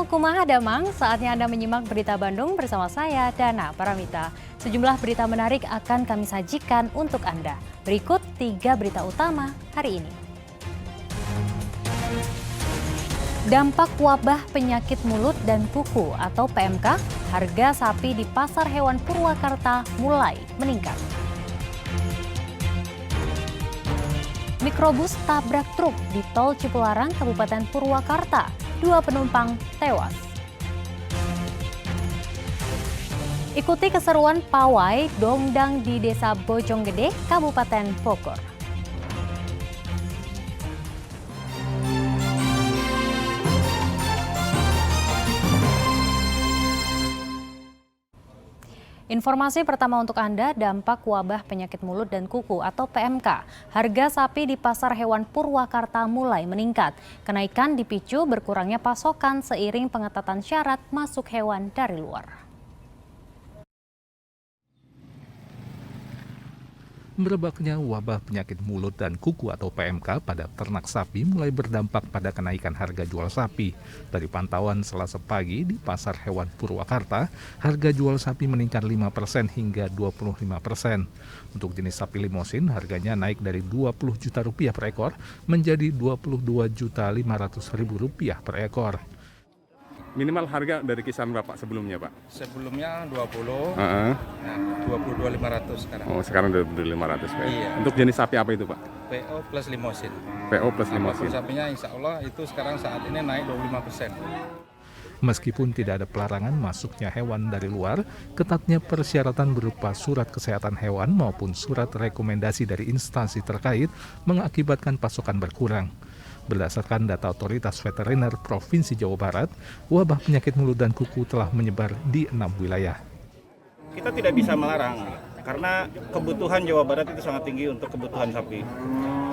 Halo Kumaha Damang, saatnya Anda menyimak berita Bandung bersama saya, Dana Paramita. Sejumlah berita menarik akan kami sajikan untuk Anda. Berikut 3 berita utama hari ini. Dampak wabah penyakit mulut dan kuku atau PMK, harga sapi di Pasar Hewan Purwakarta mulai meningkat. Mikrobus tabrak truk di Tol Cipularang, Kabupaten Purwakarta. 2 penumpang tewas. Ikuti keseruan pawai dongdang di Desa Bojonggede, Kabupaten Bogor. Informasi pertama untuk Anda, dampak wabah penyakit mulut dan kuku atau PMK. Harga sapi di Pasar Hewan Purwakarta mulai meningkat. Kenaikan dipicu berkurangnya pasokan seiring pengetatan syarat masuk hewan dari luar. Merebaknya wabah penyakit mulut dan kuku atau PMK pada ternak sapi mulai berdampak pada kenaikan harga jual sapi. Dari pantauan Selasa pagi di Pasar Hewan Purwakarta, harga jual sapi meningkat 5% hingga 25%. Untuk jenis sapi limosin, harganya naik dari Rp20 juta per ekor menjadi Rp22.500.000 per ekor. Minimal harga dari kisaran Bapak sebelumnya, Pak? Sebelumnya 20, nah 22.500 sekarang. Oh, sekarang 22.500, Pak. Iya. Untuk jenis sapi apa itu, Pak? PO plus limosin. PO plus limosin. Sapinya insya Allah itu sekarang saat ini naik 25%. Meskipun tidak ada pelarangan masuknya hewan dari luar, ketatnya persyaratan berupa surat kesehatan hewan maupun surat rekomendasi dari instansi terkait mengakibatkan pasokan berkurang. Berdasarkan data Otoritas Veteriner Provinsi Jawa Barat, wabah penyakit mulut dan kuku telah menyebar di 6 wilayah. Kita tidak bisa melarang, karena kebutuhan Jawa Barat itu sangat tinggi untuk kebutuhan sapi.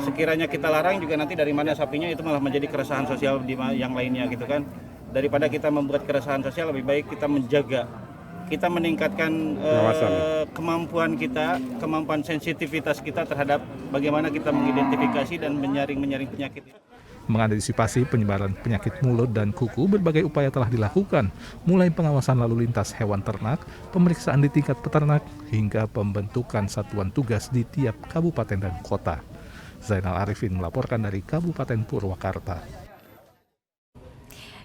Sekiranya kita larang juga nanti dari mana sapinya itu malah menjadi keresahan sosial di yang lainnya gitu kan. Daripada kita membuat keresahan sosial, lebih baik kita menjaga, kita meningkatkan kemampuan kita, kemampuan sensitivitas kita terhadap bagaimana kita mengidentifikasi dan menyaring penyakit. Mengantisipasi penyebaran penyakit mulut dan kuku, berbagai upaya telah dilakukan, mulai pengawasan lalu lintas hewan ternak, pemeriksaan di tingkat peternak, hingga pembentukan satuan tugas di tiap kabupaten dan kota. Zainal Arifin melaporkan dari Kabupaten Purwakarta.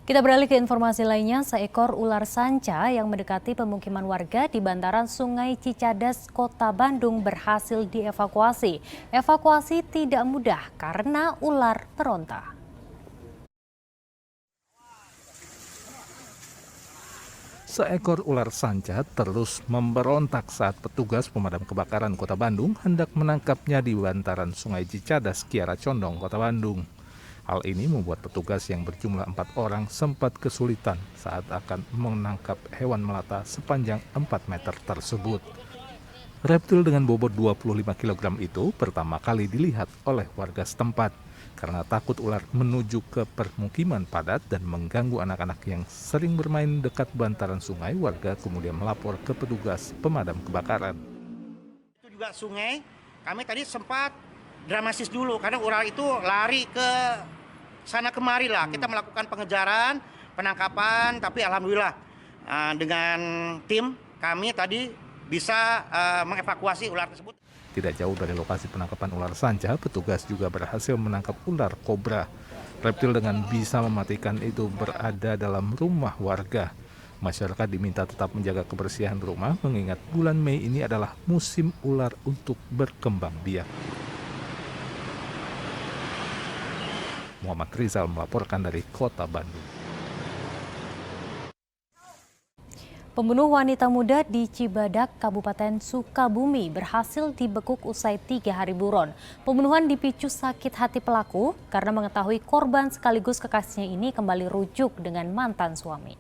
Kita beralih ke informasi lainnya, seekor ular sanca yang mendekati pemukiman warga di bantaran Sungai Cicadas, Kota Bandung berhasil dievakuasi. Evakuasi tidak mudah karena ular meronta. Seekor ular sanca terus memberontak saat petugas pemadam kebakaran Kota Bandung hendak menangkapnya di bantaran Sungai Cicadas, Kiara Condong, Kota Bandung. Hal ini membuat petugas yang berjumlah 4 orang sempat kesulitan saat akan menangkap hewan melata sepanjang 4 meter tersebut. Reptil dengan bobot 25 kg itu pertama kali dilihat oleh warga setempat. Karena takut ular menuju ke permukiman padat dan mengganggu anak-anak yang sering bermain dekat bantaran sungai, warga kemudian melapor ke petugas pemadam kebakaran. Itu juga sungai, kami tadi sempat dramatis dulu karena ular itu lari ke sana kemari lah. Kita melakukan pengejaran, penangkapan, tapi alhamdulillah dengan tim kami tadi bisa mengevakuasi ular tersebut. Tidak jauh dari lokasi penangkapan ular sanca, petugas juga berhasil menangkap ular kobra. Reptil dengan bisa mematikan itu berada dalam rumah warga. Masyarakat diminta tetap menjaga kebersihan rumah, mengingat bulan Mei ini adalah musim ular untuk berkembang biak. Muhammad Rizal melaporkan dari Kota Bandung. Pembunuh wanita muda di Cibadak, Kabupaten Sukabumi berhasil dibekuk usai 3 hari buron. Pembunuhan dipicu sakit hati pelaku karena mengetahui korban sekaligus kekasihnya ini kembali rujuk dengan mantan suami.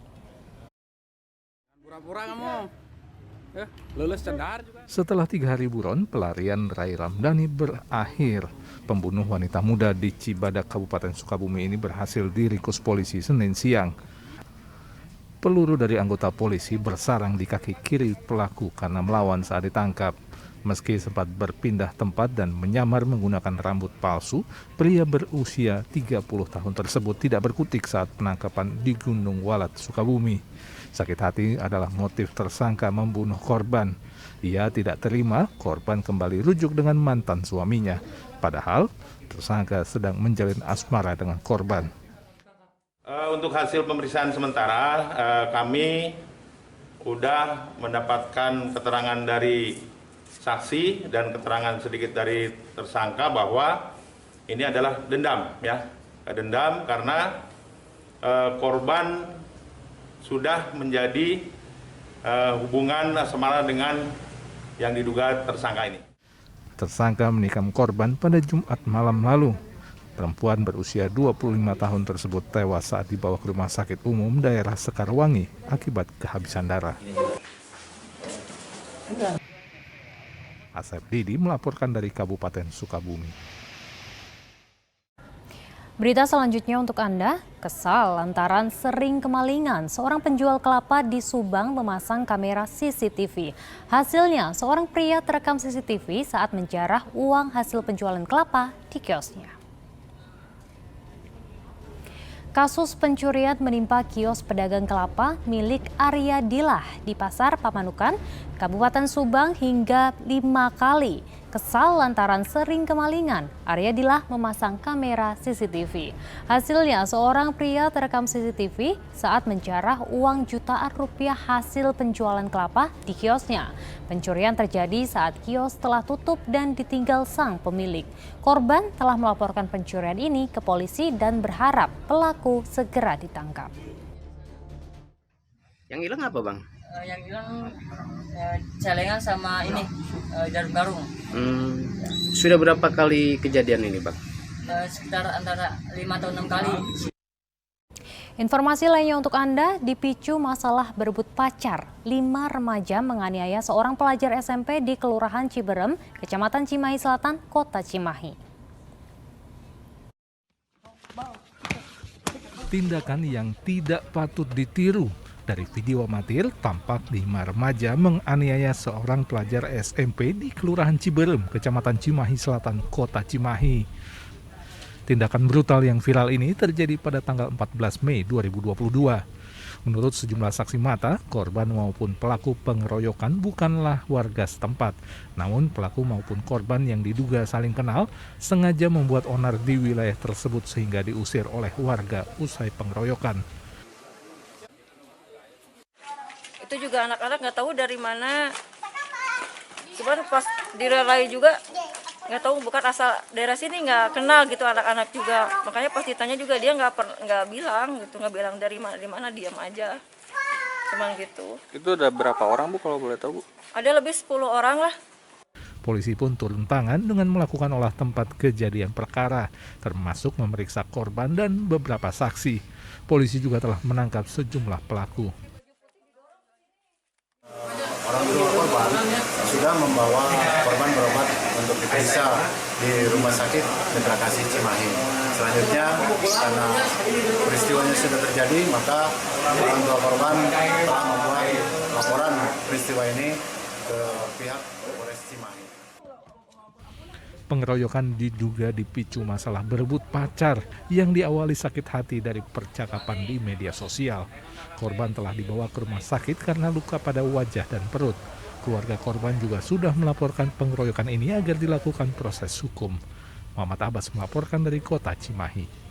Setelah 3 hari buron, pelarian Rai Ramdhani berakhir. Pembunuh wanita muda di Cibadak, Kabupaten Sukabumi ini berhasil diringkus polisi Senin siang. Peluru dari anggota polisi bersarang di kaki kiri pelaku karena melawan saat ditangkap. Meski sempat berpindah tempat dan menyamar menggunakan rambut palsu, pria berusia 30 tahun tersebut tidak berkutik saat penangkapan di Gunung Walat, Sukabumi. Sakit hati adalah motif tersangka membunuh korban. Ia tidak terima korban kembali rujuk dengan mantan suaminya. Padahal tersangka sedang menjalin asmara dengan korban. Untuk hasil pemeriksaan sementara, kami sudah mendapatkan keterangan dari saksi dan keterangan sedikit dari tersangka bahwa ini adalah dendam, ya, dendam karena korban sudah menjadi hubungan asmara dengan yang diduga tersangka ini. Tersangka menikam korban pada Jumat malam lalu. Perempuan berusia 25 tahun tersebut tewas saat dibawa ke rumah sakit umum daerah Sekarwangi akibat kehabisan darah. Asep Didi melaporkan dari Kabupaten Sukabumi. Berita selanjutnya untuk Anda, kesal lantaran sering kemalingan. Seorang penjual kelapa di Subang memasang kamera CCTV. Hasilnya, seorang pria terekam CCTV saat menjarah uang hasil penjualan kelapa di kiosnya. Kasus pencurian menimpa kios pedagang kelapa milik Arya Dilah di Pasar Pamanukan, Kabupaten Subang hingga 5 kali. Kesal lantaran sering kemalingan, Arya Dilah memasang kamera CCTV. Hasilnya, seorang pria terekam CCTV saat menjarah uang jutaan rupiah hasil penjualan kelapa di kiosnya. Pencurian terjadi saat kios telah tutup dan ditinggal sang pemilik. Korban telah melaporkan pencurian ini ke polisi dan berharap pelaku segera ditangkap. Yang hilang apa, Bang? Yang hilang celengan sama ini jarum garung. Sudah berapa kali kejadian ini, Bang? Sekitar antara 5 atau 6 kali. Informasi lainnya untuk Anda, dipicu masalah berebut pacar. 5 remaja menganiaya seorang pelajar SMP di Kelurahan Ciberem, Kecamatan Cimahi Selatan, Kota Cimahi. Tindakan yang tidak patut ditiru. Dari video amatir, tampak 5 remaja menganiaya seorang pelajar SMP di Kelurahan Ciberem, Kecamatan Cimahi Selatan, Kota Cimahi. Tindakan brutal yang viral ini terjadi pada tanggal 14 Mei 2022. Menurut sejumlah saksi mata, korban maupun pelaku pengeroyokan bukanlah warga setempat. Namun pelaku maupun korban yang diduga saling kenal sengaja membuat onar di wilayah tersebut sehingga diusir oleh warga usai pengeroyokan. Itu juga anak-anak nggak tahu dari mana, cuman pas direlai juga nggak tahu, bukan asal daerah sini, nggak kenal gitu anak-anak juga. Makanya pas ditanya juga dia nggak bilang gitu, nggak bilang dari mana, diam aja, cuman gitu. Itu ada berapa orang, Bu, kalau boleh tahu, Bu? Ada lebih 10 orang lah. Polisi pun turun tangan dengan melakukan olah tempat kejadian perkara, termasuk memeriksa korban dan beberapa saksi. Polisi juga telah menangkap sejumlah pelaku. Orang tua korban sudah membawa korban berobat untuk diperiksa di Rumah Sakit Mitra Kasih Cimahi. Selanjutnya, karena peristiwanya sudah terjadi, maka orang tua korban telah membuat laporan peristiwa ini ke pihak Polres Cimahi. Pengeroyokan diduga dipicu masalah berebut pacar yang diawali sakit hati dari percakapan di media sosial. Korban telah dibawa ke rumah sakit karena luka pada wajah dan perut. Keluarga korban juga sudah melaporkan pengeroyokan ini agar dilakukan proses hukum. Muhammad Abbas melaporkan dari Kota Cimahi.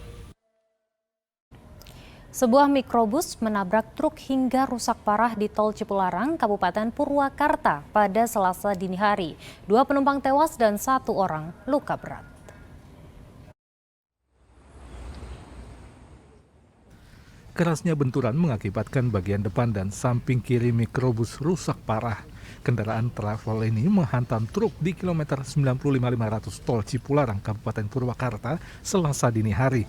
Sebuah mikrobus menabrak truk hingga rusak parah di Tol Cipularang, Kabupaten Purwakarta pada Selasa dini hari. 2 penumpang tewas dan 1 orang luka berat. Kerasnya benturan mengakibatkan bagian depan dan samping kiri mikrobus rusak parah. Kendaraan travel ini menghantam truk di kilometer 95.500 Tol Cipularang, Kabupaten Purwakarta, Selasa dini hari.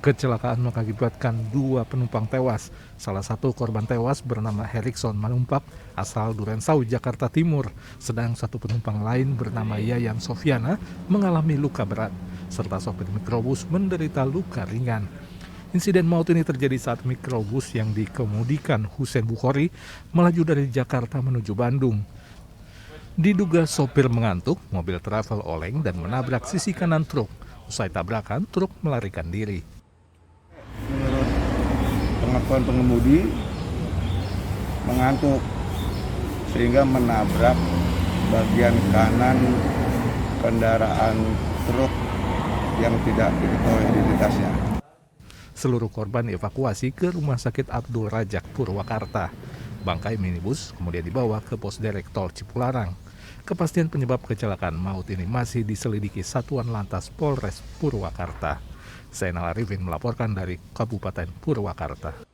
Kecelakaan mengakibatkan 2 penumpang tewas. Salah satu korban tewas bernama Herikson Manumpak, asal Durensau, Jakarta Timur. Sedang 1 penumpang lain bernama Yayan Sofiana mengalami luka berat, serta sopir mikrobus menderita luka ringan. Insiden maut ini terjadi saat mikrobus yang dikemudikan Hussein Bukhari melaju dari Jakarta menuju Bandung. Diduga sopir mengantuk, mobil travel oleng dan menabrak sisi kanan truk. Usai tabrakan, truk melarikan diri. Menurut pengakuan pengemudi, mengantuk sehingga menabrak bagian kanan kendaraan truk yang tidak diketahui identitasnya. Seluruh korban dievakuasi ke Rumah Sakit Abdul Rajak Purwakarta. Bangkai minibus kemudian dibawa ke Pos Derek Tol Cipularang. Kepastian penyebab kecelakaan maut ini masih diselidiki Satuan Lantas Polres Purwakarta. Zainal Arifin melaporkan dari Kabupaten Purwakarta.